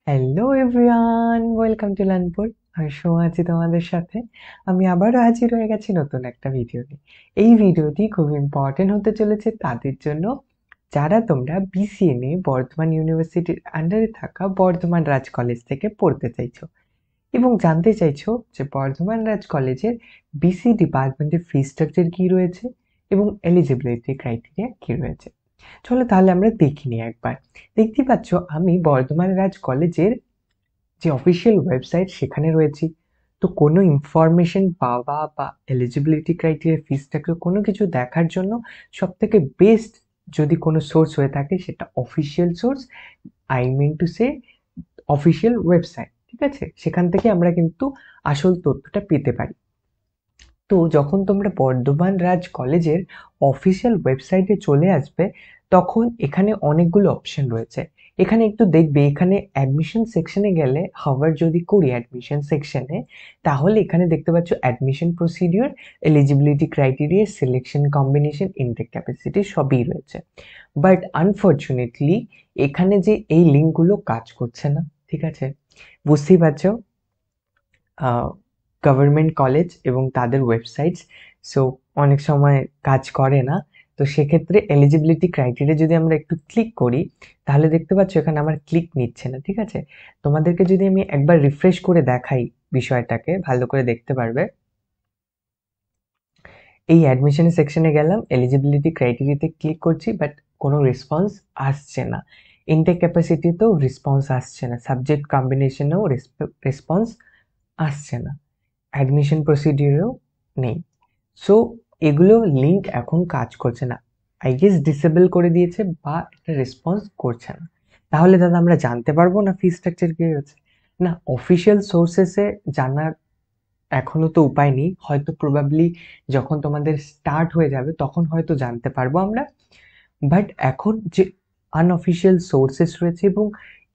Hello everyone, welcome to Learnpur. আর আছি তোমাদের সাথে। আমি আবারও হাজির হয়ে গেছি নতুন একটা ভিডিও নিয়ে। এই ভিডিওটি খুব ইম্পর্টেন্ট হতে চলেছে তাদের জন্য যারা তোমরা বিসিএ নিয়ে বর্ধমান ইউনিভার্সিটির আন্ডারে থাকা বর্ধমান রাজ কলেজ থেকে পড়তে চাইছো এবং জানতে চাইছো যে বর্ধমান রাজ কলেজের বিসি ডিপার্টমেন্টের ফি স্ট্রাকচার কি রয়েছে এবং এলিজিবিলিটি ক্রাইটেরিয়া কি রয়েছে। চলো তাহলে আমরা দেখি নিই একবার। দেখতেই পাচ্ছ আমি বর্ধমান রাজ কলেজের যে অফিসিয়াল ওয়েবসাইট সেখানে রয়েছি। তো কোনো ইনফরমেশন পাওয়া বা এলিজিবিলিটি ক্রাইটেরিয়া ফি স্ট্রাকচার কোনো কিছু দেখার জন্য সব থেকে বেস্ট যদি কোনো সোর্স হয়ে থাকে সেটা official source, I mean to say official website. ঠিক আছে, সেখান থেকে আমরা কিন্তু আসল তথ্যটা পেতে পারি। তো যখন তোমরা বর্ধমান রাজ কলেজের অফিসিয়াল ওয়েবসাইটে চলে আসবে তখন এখানে অনেকগুলো অপশন রয়েছে। এখানে একটু দেখবে, এখানে অ্যাডমিশন সেকশনে গেলে হাওয়ার যদি করি অ্যাডমিশন সেকশনে, তাহলে এখানে দেখতে পাচ্ছ admission procedure, eligibility criteria, selection combination, intake capacity সবই রয়েছে। বাট আনফর্চুনেটলি এখানে যে এই লিঙ্কগুলো কাজ করছে না। ঠিক আছে, বুঝতেই পারছো, গভর্নমেন্ট কলেজ এবং তাদের ওয়েবসাইটস সো অনেক সময় কাজ করে না। তো সেক্ষেত্রে এলিজিবিলিটি ক্রাইটেরিয়া যদি আমরা একটু ক্লিক করি তাহলে দেখতে পাচ্ছ এখানে আমার ক্লিক নিচ্ছে না। ঠিক আছে, তোমাদেরকে যদি আমি একবার রিফ্রেশ করে দেখাই বিষয়টাকে ভালো করে দেখতে পারবে। এই অ্যাডমিশন সেকশনে গেলাম, এলিজিবিলিটি ক্রাইটেরিয়াতে ক্লিক করছি, বাট কোনো রেসপন্স আসছে না। ইনটেক ক্যাপাসিটিতেও রেসপন্স আসছে না, সাবজেক্ট কম্বিনেশনেও রেসপন্স আসছে না, অ্যাডমিশন প্রসিডিউরেও নেই। সো এগুলো লিঙ্ক এখন কাজ করছে না, আই গেস ডিসেবল করে দিয়েছে বা একটা রেসপন্স করছে না। তাহলে দাদা আমরা জানতে পারবো না ফি স্ট্রাকচার কি হচ্ছে? না, অফিসিয়াল সোর্সেসে জানার এখনো তো উপায় নেই, হয়তো প্রবাবলি যখন তোমাদের স্টার্ট হয়ে যাবে তখন হয়তো জানতে পারবো আমরা। বাট এখন যে আনঅফিসিয়াল সোর্সেস রয়েছে এবং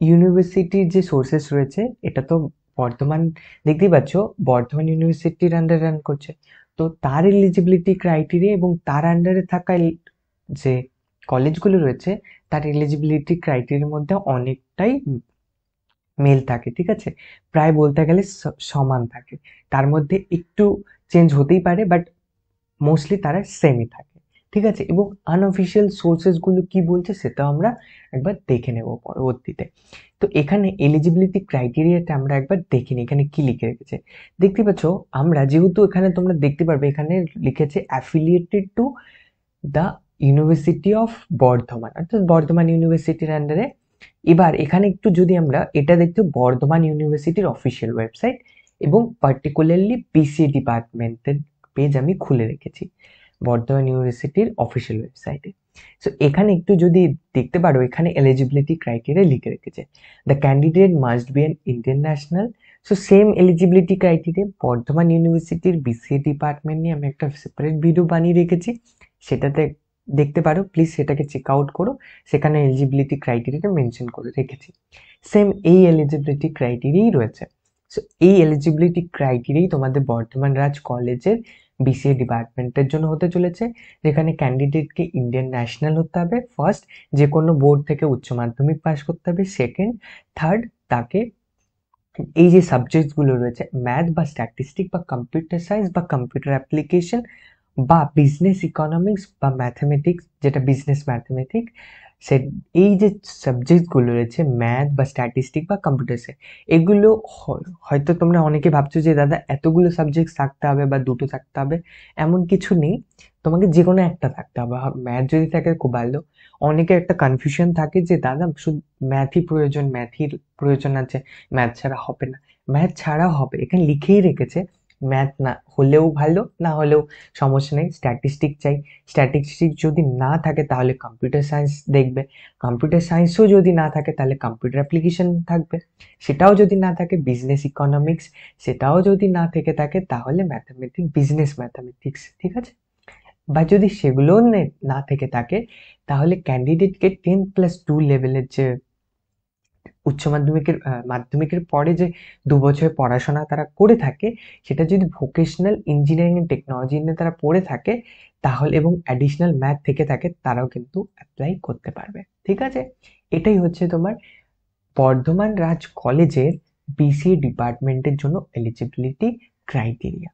ইউনিভার্সিটির যে সোর্সেস রয়েছে, এটা তো বর্তমান দেখতেই পাচ্ছ বর্ধমান ইউনিভার্সিটির আন্ডারে রান করছে। তো তার এলিজিবিলিটি ক্রাইটেরিয়া এবং তার আন্ডারে থাকা যে কলেজগুলো রয়েছে তার এলিজিবিলিটি ক্রাইটেরিয়ার মধ্যে অনেকটাই মেল থাকে। ঠিক আছে, প্রায় বলতে গেলে সমান থাকে, তার মধ্যে একটু চেঞ্জ হতেই পারে বাট মোস্টলি তারা সেমই থাকে। ঠিক আছে, এবং আনঅফিসিয়াল সোর্সেসগুলো কি বলছে সেটাও আমরা একবার দেখে নেব পরবর্তীতে। তো এখানে এলিজিবিলিটি ক্রাইটেরিয়াটা আমরা একবার দেখে নিই এখানে কি লিখে রেখেছে। দেখতে পাচ্ছ আমরা যেহেতু এখানে তোমরা দেখতে পারবে এখানে লিখেছে affiliated to the university of Bardhaman, অর্থাৎ বর্ধমান ইউনিভার্সিটির আন্ডারে। এবার এখানে একটু যদি আমরা এটা দেখতে, বর্ধমান ইউনিভার্সিটির অফিসিয়াল ওয়েবসাইট এবং পার্টিকুলারলি বিসিএ ডিপার্টমেন্টের পেজ আমি খুলে রেখেছি বর্ধমান ইউনিভার্সিটির অফিসিয়াল ওয়েবসাইটে। সো এখানে একটু যদি দেখতে পারো এখানে এলিজিবিলিটি ক্রাইটেরিয়া লিখে রেখেছে, the candidate must be an Indian national. So same eligibility criteria Bardhaman ইউনিভার্সিটির বিসিএ ডিপার্টমেন্ট নিয়ে আমি একটা সেপারেট ভিডিও বানিয়ে রেখেছি, সেটাতে দেখতে পারো, প্লিজ সেটাকে চেক আউট করো। সেখানে এলিজিবিলিটি ক্রাইটেরিয়াটা মেনশন করে রেখেছি, সেম এই এলিজিবিলিটি ক্রাইটেরিয়াই রয়েছে। সো এই এলিজিবিলিটি ক্রাইটেরিয়াই তোমাদের বর্ধমান রাজ কলেজের বিসিএ ডিপার্টমেন্টের জন্য হতে চলেছে, যেখানে ক্যান্ডিডেটকে ইন্ডিয়ান ন্যাশনাল হতে হবে ফার্স্ট, যে কোনো বোর্ড থেকে উচ্চ মাধ্যমিক পাস করতে হবে সেকেন্ড, থার্ড তাকে এই যে সাবজেক্টগুলো রয়েছে ম্যাথ বা স্ট্যাটিস্টিক বা কম্পিউটার সায়েন্স বা কম্পিউটার অ্যাপ্লিকেশন বা বিজনেস ইকোনমিক্স বা ম্যাথমেটিক্স, যেটা বিজনেস ম্যাথমেটিক্স, সে এই যে সাবজেক্টগুলো রয়েছে ম্যাথ বা স্ট্যাটিস্টিক বা কম্পিউটার সায়েন্স, এগুলো হয়তো তোমরা অনেকে ভাবছো যে দাদা এতগুলো সাবজেক্ট থাকতে হবে বা দুটো থাকতে হবে, এমন কিছু নেই। তোমাকে যে কোনো একটা থাকতে হবে, ম্যাথ যদি থাকে খুব ভালো। অনেকের একটা কনফিউশন থাকে যে দাদা শুধু ম্যাথই প্রয়োজন, ম্যাথই প্রয়োজন আছে, ম্যাথ ছাড়া হবে না। ম্যাথ ছাড়া হবে, এখানে লিখেই রেখেছে ম্যাথ না হলেও ভালো, না হলেও সমস্যা নেই, স্ট্যাটিস্টিক চাই। স্ট্যাটিস্টিক যদি না থাকে তাহলে কম্পিউটার সায়েন্স দেখবে, কম্পিউটার সায়েন্সও যদি না থাকে তাহলে কম্পিউটার অ্যাপ্লিকেশন থাকবে, সেটাও যদি না থাকে বিজনেস ইকোনমিক্স, সেটাও যদি না থেকে থাকে তাহলে ম্যাথামেটিক্স, বিজনেস ম্যাথামেটিক্স। ঠিক আছে, বা যদি সেগুলোও না থেকে থাকে তাহলে ক্যান্ডিডেটকে 10+2 লেভেলের যে উচ্চ মাধ্যমিকের মাধ্যমিকের পরে যে 2 বছর পড়াশোনা তারা করে থাকে, সেটা যদি ভোকেশনাল ইঞ্জিনিয়ারিং এন্ড টেকনোলজি নিয়ে তারা পড়ে থাকে তাহলে এবং অ্যাডিশনাল ম্যাথ থেকে থাকে তারাও কিন্তু অ্যাপ্লাই করতে পারবে। ঠিক আছে, এটাই হচ্ছে তোমার বর্ধমান রাজ কলেজের বিসিএ ডিপার্টমেন্টের জন্য এলিজিবিলিটি ক্রাইটেরিয়া।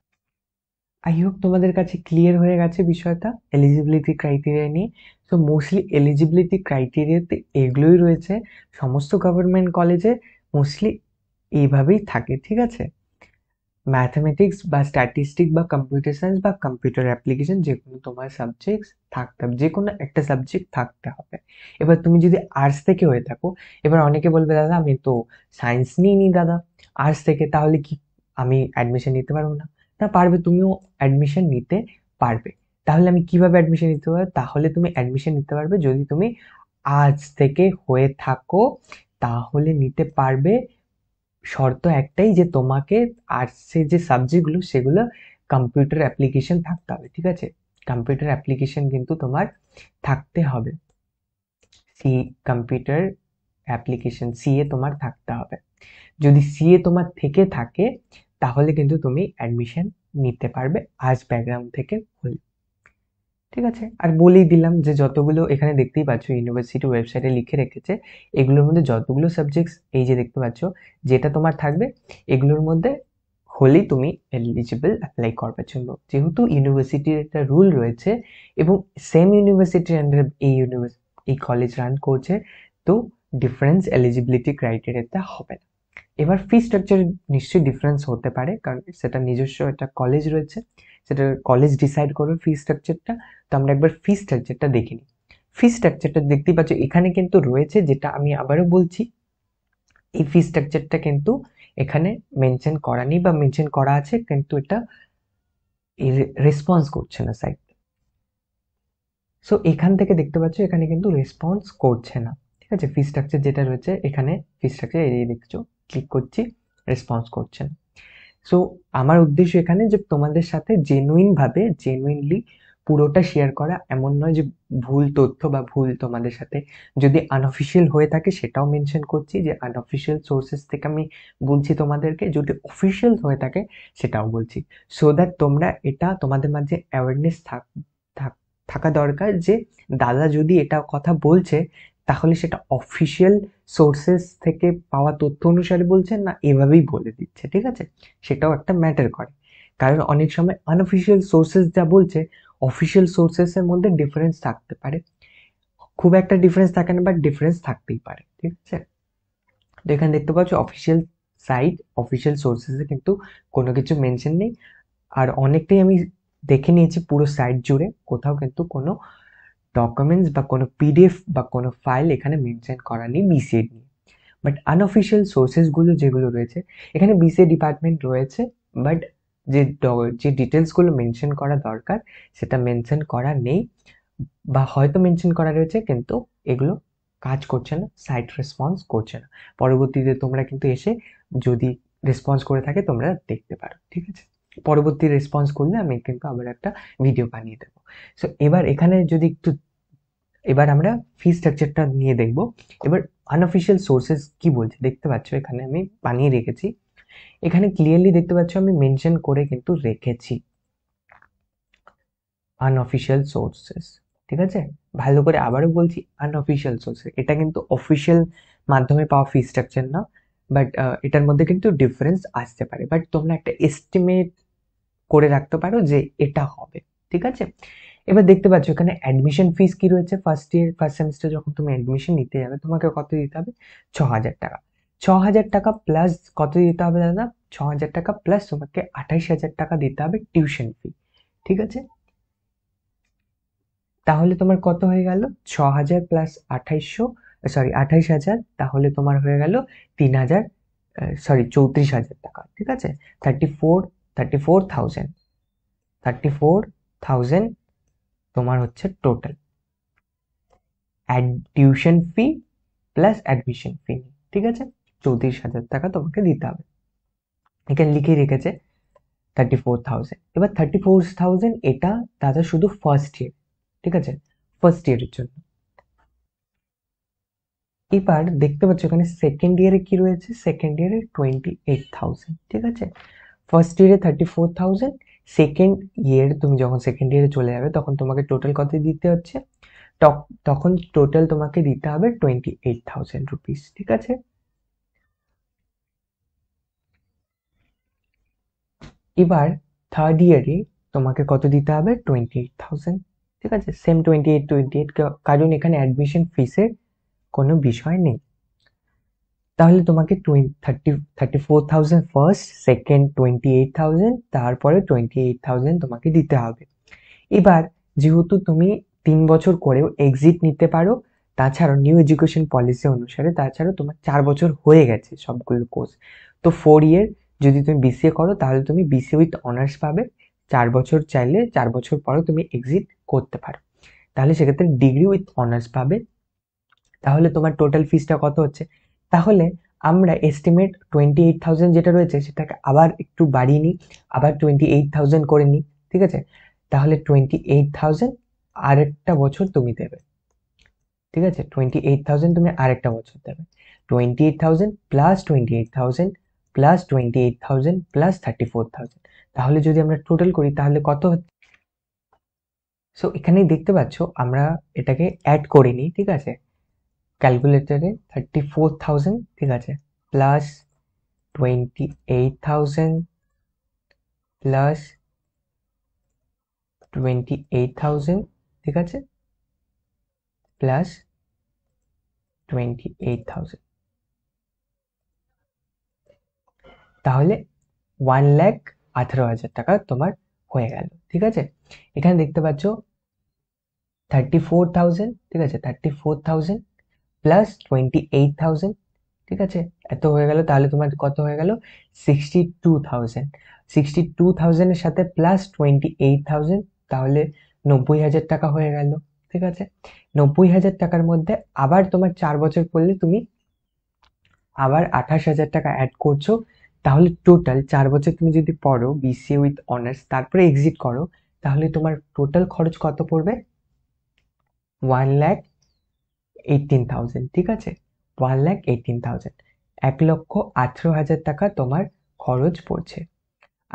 আই হোপ তোমাদের কাছে ক্লিয়ার হয়ে গেছে বিষয়টা এলিজিবিলিটি ক্রাইটেরিয়া নিয়ে। তো মোস্টলি এলিজিবিলিটি ক্রাইটেরিয়াতে এগুলোই রয়েছে, সমস্ত গভর্নমেন্ট কলেজে মোস্টলি এইভাবেই থাকে, ঠিক আছে। ম্যাথমেটিক্স বা স্ট্যাটিস্টিক বা কম্পিউটার সায়েন্স বা কম্পিউটার অ্যাপ্লিকেশন, যে কোনো তোমার সাবজেক্ট থাকতে হবে, যে কোনো একটা সাবজেক্ট থাকতে হবে। এবার তুমি যদি আর্টস থেকে হয়ে থাকো, এবার অনেকে বলবে দাদা আমি তো সায়েন্স নিইনি দাদা, আর্টস থেকে, তাহলে কি আমি অ্যাডমিশন নিতে পারবো না? না, পারবে, তুমিও অ্যাডমিশন নিতে পারবে। তাহলে আমি কিভাবে অ্যাডমিশন নিতে পারবো? তাহলে তুমি অ্যাডমিশন নিতে পারবে যদি তুমি আর্টস থেকে হয়ে থাকো, তাহলে নিতে পারবে। শর্ত একটাই, যে তোমাকে আর্টসের যে সাবজেক্টগুলো সেগুলো কম্পিউটার অ্যাপ্লিকেশন থাকতে হবে, ঠিক আছে। কম্পিউটার অ্যাপ্লিকেশন কিন্তু তোমার থাকতে হবে, সি কম্পিউটার অ্যাপ্লিকেশন সিএ তোমার থাকতে হবে। যদি সিএ তোমার থেকে থাকে তাহলে কিন্তু তুমি অ্যাডমিশন নিতে পারবে আর্টস ব্যাকগ্রাউন্ড থেকে হলে, ঠিক আছে। আর বলেই দিলাম যে যতগুলো এখানে দেখতেই পাচ্ছ ইউনিভার্সিটি ওয়েবসাইটে লিখে রেখেছে, এগুলোর মধ্যে যতগুলো সাবজেক্টস এই যে দেখতে পাচ্ছ যেটা তোমার থাকবে, এগুলোর মধ্যে হলেই তুমি এলিজিবল অ্যাপ্লাই করবার জন্য। যেহেতু ইউনিভার্সিটির একটা রুল রয়েছে এবং সেম ইউনিভার্সিটির আন্ডারে এই কলেজ রান করছে, তো ডিফারেন্স এলিজিবিলিটি ক্রাইটেরিয়াতে হবে না। এবার ফি স্ট্রাকচার নিশ্চয়ই ডিফারেন্স হতে পারে, কারণ সেটা নিজস্ব একটা কলেজ রয়েছে, সেটা কলেজ ডিসাইড করবে ফি স্ট্রাকচারটা। তো আমরা একবার ফি স্ট্রাকচারটা দেখে নিই। ফি স্ট্রাকচারটা দেখতেই পাচ্ছ এখানে কিন্তু রয়েছে, যেটা আমি আবারও বলছি, এই ফি স্ট্রাকচারটা কিন্তু এখানে মেনশন করা নেই, বা মেনশন করা আছে কিন্তু এটা রেসপন্স করছে না সাইট। সো এখান থেকে দেখতে পাচ্ছ এখানে কিন্তু রেসপন্স করছে না, ঠিক আছে। ফি স্ট্রাকচার যেটা রয়েছে এখানে, ফি স্ট্রাকচার এই দেখছো, ক্লিক করছি, রেসপন্স করছে না। সো আমার উদ্দেশ্য এখানে যে তোমাদের সাথে জেনুইনলি পুরোটা শেয়ার করা, এমন নয় যে ভুল তথ্য বা ভুল তোমাদের সাথে। যদি আনঅফিসিয়াল হয়ে থাকে সেটাও মেনশন করছি, যে আনঅফিসিয়াল সোর্সেস থেকে আমি বলছি তোমাদেরকে, যদি অফিসিয়াল হয়ে থাকে সেটাও বলছি, সো দ্যাট তোমরা এটা তোমাদের মাঝে অ্যাওয়ারনেস থাকা দরকার, যে দাদা যদি এটা কথা বলছে তাহলে সেটা অফিসিয়াল সোর্সেস থেকে পাওয়া তথ্য অনুসারে বলছেন না এভাবেই বলে দিচ্ছে, ঠিক আছে। সেটাও একটা ম্যাটার করে, কারণ অনেক সময় আনঅফিসিয়াল সোর্সেস যা বলছে অফিসিয়াল সোর্সেসের মধ্যে ডিফারেন্স থাকতে পারে, খুব একটা ডিফারেন্স থাকে না, বাট ডিফারেন্স থাকতেই পারে, ঠিক আছে। তো এখানে দেখতে পাচ্ছ অফিসিয়াল সাইট, অফিসিয়াল সোর্সেসে কিন্তু কোনো কিছু মেনশন নেই। আর অনেকটাই আমি দেখে নিয়েছি পুরো সাইট জুড়ে, কোথাও কিন্তু কোনো ডকুমেন্টস বা কোনো পিডিএফ বা কোনো ফাইল এখানে মেনশন করা নেই বিসিএ নিয়ে। বাট আনঅফিসিয়াল সোর্সেসগুলো যেগুলো রয়েছে, এখানে বিসিএ ডিপার্টমেন্ট রয়েছে, বাট যে ডিটেলসগুলো মেনশন করা দরকার সেটা মেনশন করা নেই, বা হয়তো মেনশন করা রয়েছে কিন্তু এগুলো কাজ করছে না, সাইট রেসপন্স করছে না। পরবর্তীতে তোমরা কিন্তু এসে যদি রেসপন্স করে থাকে তোমরা দেখতে পারো, ঠিক আছে। পরবর্তী রেসপন্স করলে আমি কিন্তু আবার একটা ভিডিও বানিয়ে দেবো। সো এবার এখানে যদি একটু, এবার আমরা ফি স্ট্রাকচারটা নিয়ে দেখব। এবার আনঅফিসিয়াল সোর্সেস কি বলছে দেখতে পাচ্ছ, এখানে আমি বানিয়ে রেখেছি, এখানে ক্লিয়ারলি দেখতে পাচ্ছ আমি মেনশন করে কিন্তু রেখেছি আনঅফিসিয়াল সোর্সেস, ঠিক আছে। ভালো করে আবারও বলছি, আনঅফিসিয়াল সোর্সেস, এটা কিন্তু অফিসিয়াল মাধ্যমে পাওয়া ফি স্ট্রাকচার না, বাট এটার মধ্যে কিন্তু ডিফারেন্স আসতে পারে, বাট তোমরা একটা এস্টিমেট করে রাখতে পারো যে এটা হবে, ঠিক আছে। এবার দেখতে পাচ্ছ এখানে অ্যাডমিশন ফিস কি রয়েছে। ফার্স্ট সেমিস্টার যখন তুমি অ্যাডমিশন নিতে যাবে তোমাকে কত দিতে হবে? 6,000 টাকা। 6,000 টাকা প্লাস কত দিতে হবে দাদা? 6,000 টাকা প্লাস তোমাকে 28,000 টাকা দিতে হবে টিউশন ফি, ঠিক আছে। তাহলে তোমার কত হয়ে গেল? 6,000 প্লাস 28,000, তাহলে তোমার হয়ে গেল 3,000, 34,000 টাকা, ঠিক আছে। 34,000, 34,000 তোমার হচ্ছে total tuition fee plus admission ফি, ঠিক আছে। 34,000 টাকা তোমাকে দিতে হবে, এখানে লিখে রেখেছে 34,000। এবার 34,000 এটা দাদা শুধু ফার্স্ট ইয়ার, ঠিক আছে, ফার্স্ট ইয়ারের জন্য। এবার দেখতে পাচ্ছ এখানে সেকেন্ড ইয়ারে কি রয়েছে, সেকেন্ড ইয়ারে 28,000, ঠিক আছে। ফার্স্ট ইয়ারে 34,000, সেকেন্ড ইয়ার তুমি যখন সেকেন্ড ইয়ারে চলে যাবে তখন তোমাকে টোটাল কত দিতে হচ্ছে, তখন টোটাল তোমাকে দিতে হবে 28,000 রুপিস, ঠিক আছে। এবার থার্ড ইয়ারে তোমাকে কত দিতে হবে? 28,000। ঠিক আছে, সেম 28, কারণ এখানে অ্যাডমিশন ফিসের কোনো বিষয় নেই। তাহলে তোমাকে 34,000 ফার্স্ট, সেকেন্ড 28,000, তারপরে 28,000 তোমাকে দিতে হবে। এবার যেহেতু তুমি 3 বছর করেও এক্সিট নিতে পারো, তাছাড়াও নিউ এডুকেশন পলিসি অনুসারে তাছাড়াও তোমার 4 বছর হয়ে গেছে সবগুলো কোর্স, তো 4 ইয়ার যদি তুমি বিসিএ করো তাহলে তুমি বিসিএ উইথ অনার্স পাবে। 4 বছর চাইলে 4 বছর পরেও তুমি এক্সিট করতে পারো, তাহলে সেক্ষেত্রে ডিগ্রি উইথ অনার্স পাবে। তাহলে তোমার টোটাল ফিসটা কত হচ্ছে? তাহলে আমরা এস্টিমেট 28,000 যেটা রয়েছে সেটাকে আবার একটু বাড়িয়ে নিই, আবার 28,000 করে নিই। ঠিক আছে, তাহলে 28,000 আরেকটা বছর তুমি দেবে। ঠিক আছে, 28,000 তুমি আরেকটা বছর দেবে। 28,000 প্লাস 28,000 প্লাস 28,000 প্লাস 34,000, তাহলে যদি আমরা টোটাল করি তাহলে কত হচ্ছে? সো এখানেই দেখতে পাচ্ছ আমরা এটাকে অ্যাড করে নিই। ঠিক আছে, ক্যালকুলেটরে 34,000, ঠিক আছে, প্লাস 28,000 প্লাস 28,000, ঠিক আছে, প্লাস 28,000, তাহলে 1,18,000 টাকা তোমার হয়ে গেল। ঠিক আছে, এখানে দেখতে পাচ্ছ 34,000, ঠিক আছে, 34,000 প্লাস 28,000, ঠিক আছে, এত হয়ে গেল। তাহলে তোমার কত হয়ে গেল? 62,000। 62,000 এর সাথে প্লাস 28,000, তাহলে 90,000 টাকা হয়ে গেল। ঠিক আছে, 90,000 টাকার মধ্যে আবার তোমার 4 বছর পড়লে তুমি আবার 28,000 টাকা অ্যাড করছো, তাহলে টোটাল 4 বছর তুমি যদি পড়ো বিসিএ উইথ অনার্স তারপরে এক্সিট করো, তাহলে তোমার টোটাল খরচ কত পড়বে? 1,18,000। ঠিক আছে, 1,18,000, 1,18,000 টাকা তোমার খরচ পড়ছে।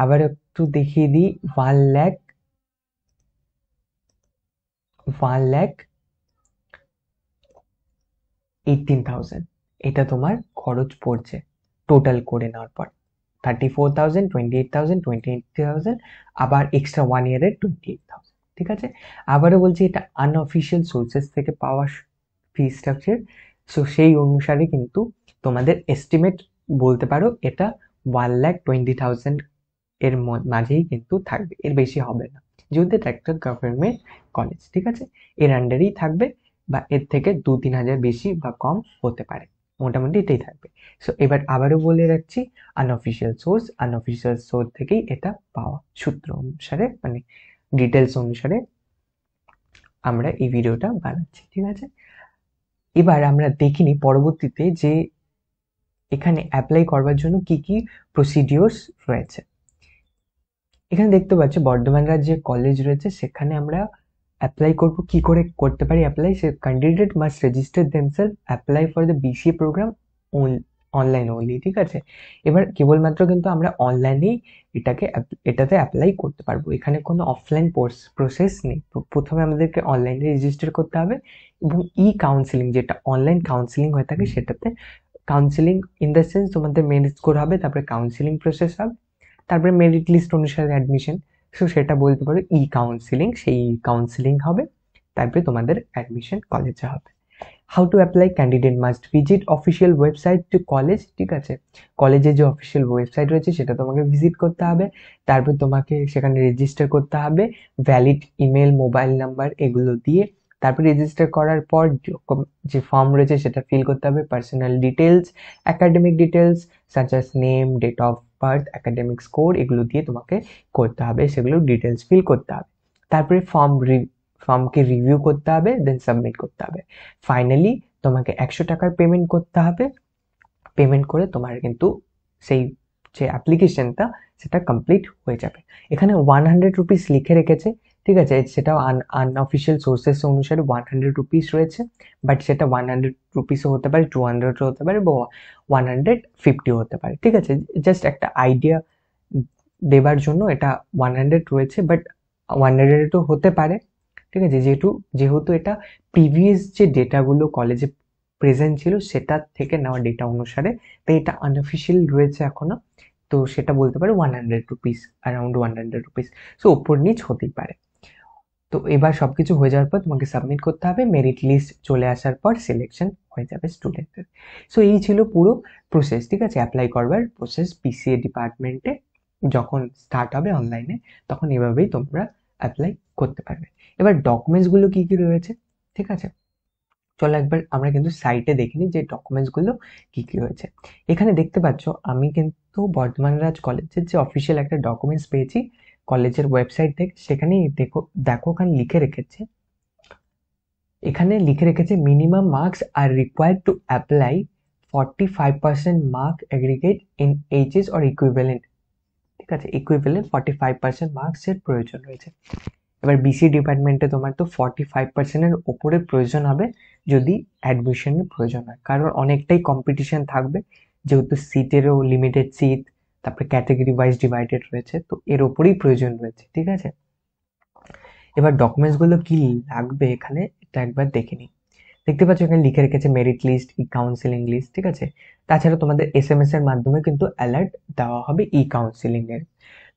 আবার একটু দেখিয়ে দিই, 1,18,000 এটা তোমার খরচ পড়ছে টোটাল করে নেওয়ার পর। 34,000, 28,000, 28,000, আবার এক্সট্রা 1 ইয়ারের 28,000। ঠিক আছে, আবারও বলছি এটা আনঅফিসিয়াল সোর্সেস থেকে পাওয়া ফি স্ট্রাকচার, সো সেই অনুসারে কিন্তু তোমাদের এস্টিমেট বলতে পারো এটা 1,20,000 এর মাঝেই কিন্তু থাকবে, এর বেশি হবে না, যেহেতু এটা একটা গভর্নমেন্ট কলেজ। ঠিক আছে, এর আন্ডারেই থাকবে, বা এর থেকে 2-3 হাজার বেশি বা কম হতে পারে, মোটামুটি এটাই থাকবে। সো এবার আবারও বলে রাখছি, আনঅফিসিয়াল সোর্স থেকেই এটা পাওয়া, সূত্র অনুসারে মানে ডিটেলস অনুসারে আমরা এই ভিডিওটা বানাচ্ছি। ঠিক আছে, এবার আমরা দেখিনি পরবর্তীতে যে এখানে অ্যাপ্লাই করবার জন্য কি কি প্রসিডিওর্স রয়েছে। এখানে দেখতে পাচ্ছ বর্ধমান রাজ্যে কলেজ রয়েছে, সেখানে আমরা অ্যাপ্লাই করব। কি করে করতে পারি অ্যাপ্লাই? সে candidate must register themselves apply for the BCA program online only. ঠিক আছে, এবার কেবলমাত্র কিন্তু আমরা অনলাইনেই এটাতে অ্যাপ্লাই করতে পারবো, এখানে কোনো অফলাইন প্রসেস নেই। তো প্রথমে আমাদেরকে অনলাইনে রেজিস্টার করতে হবে, এবং কাউন্সিলিং যেটা অনলাইন কাউন্সিলিং হয়ে থাকে সেটাতে কাউন্সিলিং ইন দ্য সেন্স তোমাদের মেরিট স্কোর হবে, তারপরে কাউন্সিলিং প্রসেস হবে, তারপরে মেরিট লিস্ট অনুসারে অ্যাডমিশন। সো সেটা বলতে পারো কাউন্সিলিং, সেই কাউন্সিলিং হবে, তারপরে তোমাদের অ্যাডমিশন কলেজে হবে। How to apply? Candidate must visit official website to college. ঠিক আছে, কলেজের যে অফিসিয়াল ওয়েবসাইট রয়েছে সেটা তোমাকে ভিজিট করতে হবে, তারপর তোমাকে সেখানে রেজিস্টার করতে হবে ভ্যালিড ইমেল, মোবাইল নাম্বার এগুলো দিয়ে। তারপর রেজিস্টার করার পর যে ফর্ম রয়েছে সেটা ফিল করতে হবে, personal details, academic details such as name, date of birth, academic score এগুলো দিয়ে তোমাকে করতে হবে, সেগুলো ডিটেলস ফিল করতে হবে। তারপরে ফর্মকে রিভিউ করতে হবে, দেন সাবমিট করতে হবে। ফাইনালি তোমাকে 100 টাকার পেমেন্ট করতে হবে, পেমেন্ট করে তোমার কিন্তু সেই যে অ্যাপ্লিকেশনটা সেটা কমপ্লিট হয়ে যাবে। এখানে 100 রুপিস লিখে রেখেছে, ঠিক আছে, সেটাও আনঅফিসিয়াল সোর্সেস অনুসারে 100 রুপিস রয়েছে, বাট সেটা 100 রুপিসও হতে পারে, 200 হতে পারে, বা 150 হতে পারে। ঠিক আছে, জাস্ট একটা আইডিয়া দেবার জন্য এটা 100 রয়েছে, বাট 100ও হতে পারে। ঠিক আছে, যেহেতু এটা প্রিভিয়াস যে ডেটাগুলো কলেজে প্রেজেন্ট ছিল সেটার থেকে নেওয়া ডেটা অনুসারে, তাই এটা আনঅফিসিয়াল রয়েছে এখনো। তো সেটা বলতে পারে 100 রুপিস, অ্যারাউন্ড 100 রুপিস। সো ওপর নিচ হতেই পারে। তো এবার সবকিছু হয়ে যাওয়ার পর তোমাকে সাবমিট করতে হবে, মেরিট লিস্ট চলে আসার পর সিলেকশন হয়ে যাবে স্টুডেন্টের। সো এই ছিল পুরো প্রসেস, ঠিক আছে, অ্যাপ্লাই করবার প্রসেস পিসিএ ডিপার্টমেন্টে। যখন স্টার্ট হবে অনলাইনে তখন এভাবেই তোমরা অ্যাপ্লাই করতে পারবে। এবার ডকুমেন্টসগুলো কি কি রয়েছে, ঠিক আছে, চলো একবার আমরা কিন্তু সাইটে দেখিনি যে ডকুমেন্টসগুলো কি কি রয়েছে। এখানে দেখতে পাচ্ছ আমি কিন্তু বর্ধমান রাজ কলেজের যে অফিসিয়াল একটা ডকুমেন্টস পেয়েছি কলেজের ওয়েবসাইট থেকে। সেখানে দেখো দেখো ওখানে লিখে রেখেছে minimum marks R required to apply 45% mark aggregate in HS or equivalent, ঠিক আছে, ইকুইভ্যালেন্ট 45% মার্কসের প্রয়োজন রয়েছে। এবার বিসি ডিপার্টমেন্টে তোমার তো 45%-এর ওপরে প্রয়োজন হবে যদি অ্যাডমিশনের প্রয়োজন হয়, কারণ অনেকটাই কম্পিটিশন থাকবে, যেহেতু সিটেরও লিমিটেড সিট, তারপরে ক্যাটাগরি ওয়াইজ ডিভাইডেড রয়েছে, তো এর ওপরেই প্রয়োজন রয়েছে, ঠিক আছে। এবার ডকুমেন্টসগুলো কি লাগবে এখানে এটা একবার দেখে নিই। দেখতে পাচ্ছ এখানে লিখে রেখেছে মেরিট লিস্ট, ই কাউন্সিলিং লিস্ট, ঠিক আছে। তাছাড়া তোমাদের এসএমএস এর মাধ্যমে কিন্তু অ্যালার্ট দেওয়া হবে ই কাউন্সিলিং এর।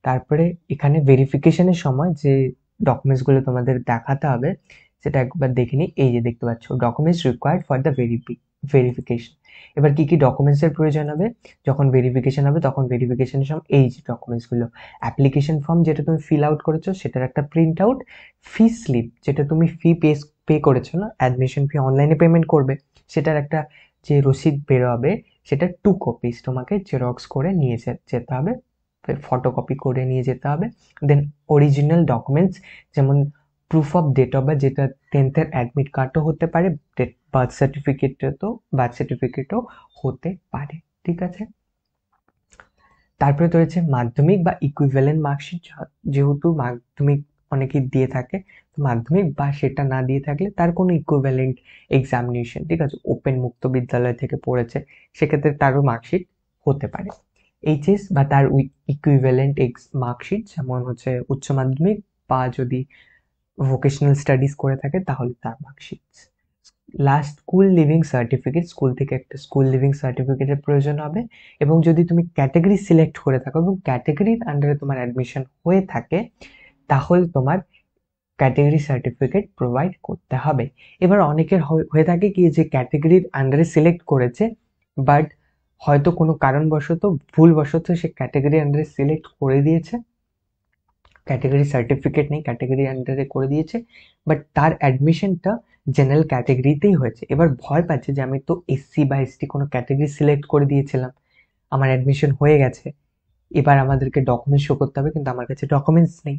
তারপরে এখানে ভেরিফিকেশনের সময় যে ডকুমেন্টসগুলো তোমাদের দেখাতে হবে সেটা একবার দেখে নিই। এই যে দেখতে পাচ্ছ documents required for the verification. এবার কি কি ডকুমেন্টসের প্রয়োজন হবে যখন ভেরিফিকেশন হবে, তখন ভেরিফিকেশনের সময় এই যে ডকুমেন্টসগুলো, অ্যাপ্লিকেশন ফর্ম যেটা তুমি ফিল আউট করেছো সেটার একটা প্রিন্ট আউট, ফি স্লিপ যেটা তুমি পে করেছো না, অ্যাডমিশন ফি অনলাইনে পেমেন্ট করবে, সেটার একটা যে রসিদ বেরোবে সেটা 2 কপিস তোমাকে জেরক্স করে নিয়ে যেতে হবে, ফটোকপি করে নিয়ে যেতে হবে। দেন অরিজিনাল ডকুমেন্টস যেমন proof of date of birth, যেটা 10th-এর অ্যাডমিট কার্ডও হতে পারে, বার্থ সার্টিফিকেটও হতে পারে, ঠিক আছে। তারপরে তো রয়েছে মাধ্যমিক বা ইকুইভ্যালেন্ট মার্কশিট, যেহেতু মাধ্যমিক অনেকেই দিয়ে থাকে, তো মাধ্যমিক বা সেটা না দিয়ে থাকলে তার কোনো ইকুইভ্যালেন্ট এক্সামিনেশন, ঠিক আছে, ওপেন মুক্ত বিদ্যালয় থেকে পড়েছে সেক্ষেত্রে তারও মার্কশিট হতে পারে। এইচএস বা তার ইকুইভ্যালেন্ট মার্কশিট যেমন হচ্ছে উচ্চ মাধ্যমিক বা যদি ভোকেশনাল স্টাডিজ করে থাকে তাহলে তার marksheet. Last school living certificate, school থেকে একটা স্কুল লিভিং সার্টিফিকেটের প্রয়োজন হবে। এবং যদি তুমি ক্যাটাগরি সিলেক্ট করে থাকো এবং ক্যাটাগরির আন্ডারে তোমার অ্যাডমিশন হয়ে থাকে তাহলে তোমার ক্যাটাগরি সার্টিফিকেট প্রোভাইড করতে হবে। এবার অনেকের হয়ে থাকে কি যে ক্যাটাগরির আন্ডারে সিলেক্ট করেছে বাট হয়তো কোনো কারণবশত ভুলবশত সে ক্যাটাগরি আন্ডারে সিলেক্ট করে দিয়েছে, ক্যাটাগরি সার্টিফিকেট নেই, ক্যাটাগরি আন্ডারে করে দিয়েছে, বাট তার অ্যাডমিশনটা জেনারেল ক্যাটাগরিতেই হয়েছে। এবার ভয় পাচ্ছে যে আমি তো এসসি বা এসটি কোনো ক্যাটাগরি সিলেক্ট করে দিয়েছিলাম, আমার অ্যাডমিশন হয়ে গেছে, এবার আমাদেরকে ডকুমেন্টস শো করতে হবে কিন্তু আমার কাছে ডকুমেন্টস নেই।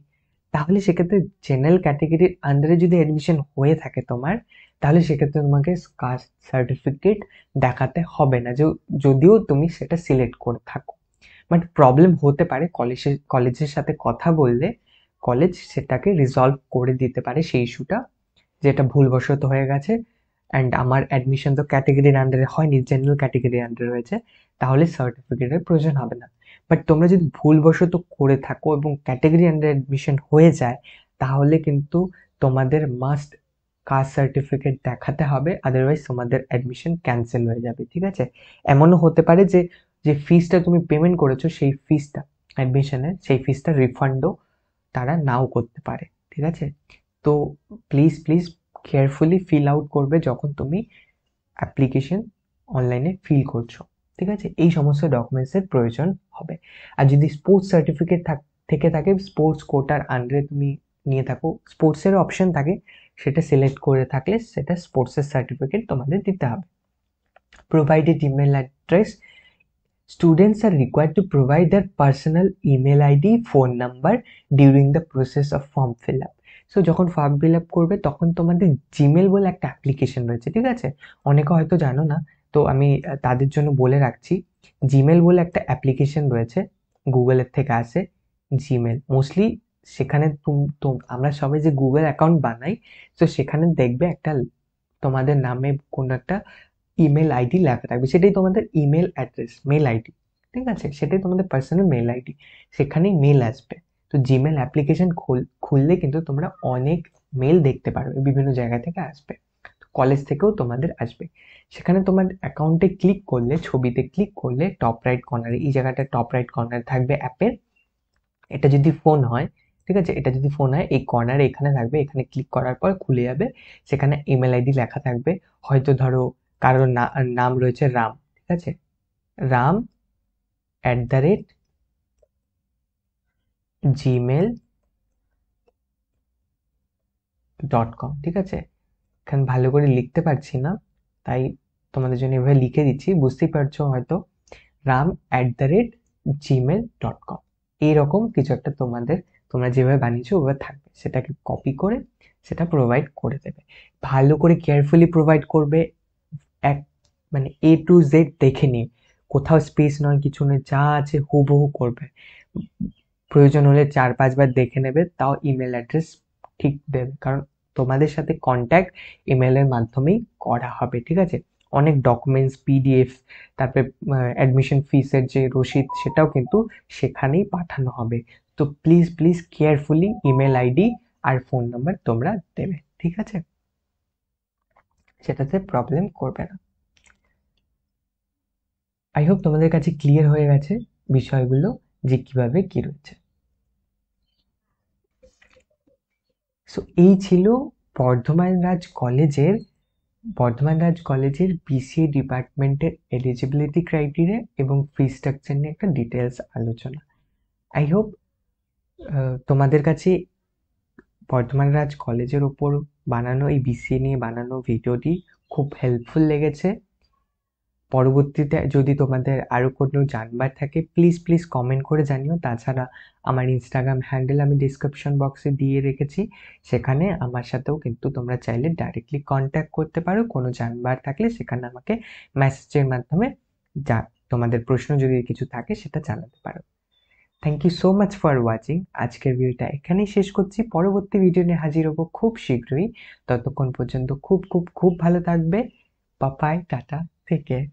তাহলে সেক্ষেত্রে জেনারেল ক্যাটাগরির আন্ডারে যদি অ্যাডমিশন হয়ে থাকে তোমার, তাহলে সেক্ষেত্রে তোমাকে কাস্ট সার্টিফিকেট দেখাতে হবে না, যদিও তুমি সেটা সিলেক্ট করে থাকো। বাট প্রবলেম হতে পারে, কলেজের সাথে কথা বললে কলেজ সেটাকে রিজলভ করে দিতে পারে সেই ইস্যুটা, যেটা ভুলবশত হয়ে গেছে অ্যান্ড আমার অ্যাডমিশন তো ক্যাটাগরির আন্ডারে হয়নি, জেনারেল ক্যাটাগরির আন্ডারে রয়েছে, তাহলে সার্টিফিকেটের প্রয়োজন হবে না। বাট তোমরা যদি ভুলবশত করে থাকো এবং ক্যাটাগরি আন্ডারে অ্যাডমিশন হয়ে যায় তাহলে কিন্তু তোমাদের মাস্ট কাস্ট সার্টিফিকেট দেখাতে হবে, আদারওয়াইজ তোমাদের অ্যাডমিশন ক্যান্সেল হয়ে যাবে, ঠিক আছে। এমনও হতে পারে যে যে ফিসটা তুমি পেমেন্ট করেছো সেই ফিসটা অ্যাডমিশনের সেই ফিসটা রিফান্ডও তারা নাও করতে পারে, ঠিক আছে। তো প্লিজ কেয়ারফুলি ফিল আউট করবে যখন তুমি অ্যাপ্লিকেশন অনলাইনে ফিল করছো, ঠিক আছে। এই সমস্ত ডকুমেন্টসের প্রয়োজন হবে। আর যদি স্পোর্টস সার্টিফিকেট থেকে থাকে, স্পোর্টস কোটার আন্ডারে তুমি নিয়ে থাকো, স্পোর্টসের অপশন থাকে, সেটা সিলেক্ট করে থাকলে সেটা স্পোর্টসের সার্টিফিকেট তোমাদের দিতে হবে। Provided email address, students are required to provide their personal email id phone number during the process of form fill up. So যখন ফর্ম ফিল আপ করবে তখন তোমাদের জিমেল বলে একটা অ্যাপ্লিকেশন রয়েছে, ঠিক আছে, অনেকে হয়তো জানো না, তো আমি তাদের জন্য বলে রাখছি। জিমেল বলে একটা অ্যাপ্লিকেশন রয়েছে, গুগলের থেকে আসে জিমেল মোস্টলি, সেখানে আমরা সবাই যে গুগল অ্যাকাউন্ট বানাই, তো সেখানে দেখবে একটা তোমাদের নামে কোনো একটা ইমেল আইডি লেখা থাকবে, সেটাই তোমাদের ইমেল অ্যাড্রেস, মেল আইডি, ঠিক আছে, সেটাই তোমাদের পার্সোনাল মেল আইডি, সেখানেই মেল আসবে। তো জিমেল অ্যাপ্লিকেশন খুললে কিন্তু তোমরা অনেক মেল দেখতে পারবে, বিভিন্ন জায়গা থেকে আসবে। কলেজ থেকেও তোমাদের আসবে। সেখানে তোমার অ্যাকাউন্টে ক্লিক করলে, ছবিতে ক্লিক করলে টপ রাইট কর্নারে, এই জায়গাটা টপ রাইট কর্নারে থাকবে অ্যাপের। এটা যদি ফোন হয়, ঠিক আছে, এটা যদি ফোন হয় এই কর্নারে এখানে থাকবে, এখানে ক্লিক করার পর খুলে যাবে। সেখানে ইমেল আইডি লেখা থাকবে, হয়তো ধরো কারোর নাম রয়েছে রাম, ঠিক আছে, ram@gmail.com, ঠিক আছে। এখানে ভালো করে লিখতে পারছি না, তাই তোমাদের জন্য এভাবে লিখে দিচ্ছি, বুঝতেই পারছো হয়তো। ram@gmail.com, এইরকম কিছু একটা তোমরা যেভাবে বানিয়েছো ওভাবে থাকবে, সেটাকে কপি করে সেটা প্রোভাইড করে দেবে। ভালো করে কেয়ারফুলি প্রোভাইড করবে, এক মানে A to Z দেখে নিয়ে, কোথাও স্পেস নয়, কিছু নয়, যা আছে হুবহু করবে। প্রয়োজন হলে 4-5 বার দেখে নেবে, তাও ইমেল অ্যাড্রেস ঠিক দেবে, কারণ তোমাদের সাথে কন্ট্যাক্ট ইমেলের মাধ্যমেই করা হবে, ঠিক আছে। অনেক ডকুমেন্টস, পিডিএফ, তারপরে অ্যাডমিশন ফিসের যে রসিদ, সেটাও কিন্তু সেখানেই পাঠানো হবে। তো please please carefully email ID আর ফোন নাম্বার তোমরা দেবে, ঠিক আছে, সেটাতে প্রবলেম করবে না। আই হোপ তোমাদের কাছে ক্লিয়ার হয়ে গেছে বিষয়গুলো, যে কিভাবে কি রয়েছে। সো এই ছিল বর্ধমান রাজ কলেজের বিসিএ ডিপার্টমেন্টের এলিজিবিলিটি ক্রাইটেরিয়া এবং ফি স্ট্রাকচার নিয়ে একটা ডিটেলস আলোচনা। আই হোপ তোমাদের কাছে বর্ধমান রাজ কলেজের ওপর বানানো, এই বিসিএ নিয়ে বানানো ভিডিওটি খুব হেল্পফুল লেগেছে। পরবর্তীতে যদি তোমাদের আরও কোনো জানবার থাকে প্লিজ প্লিজ কমেন্ট করে জানিও। তাছাড়া আমার ইনস্টাগ্রাম হ্যান্ডেল আমি ডিসক্রিপশন বক্সে দিয়ে রেখেছি, সেখানে আমার সাথেও কিন্তু তোমরা চাইলে ডাইরেক্টলি কন্ট্যাক্ট করতে পারো। কোনো জানবার থাকলে সেখানে আমাকে মেসেজের মাধ্যমে তোমাদের প্রশ্ন যদি কিছু থাকে সেটা জানাতে পারো। Thank you so much for watching. আজকের ভিডিওটা এখানেই শেষ করছি, পরবর্তী ভিডিও নিয়ে হাজির হবো খুব শীঘ্রই। ততক্ষণ পর্যন্ত খুব খুব খুব ভালো থাকবে। Bye, tata, take care.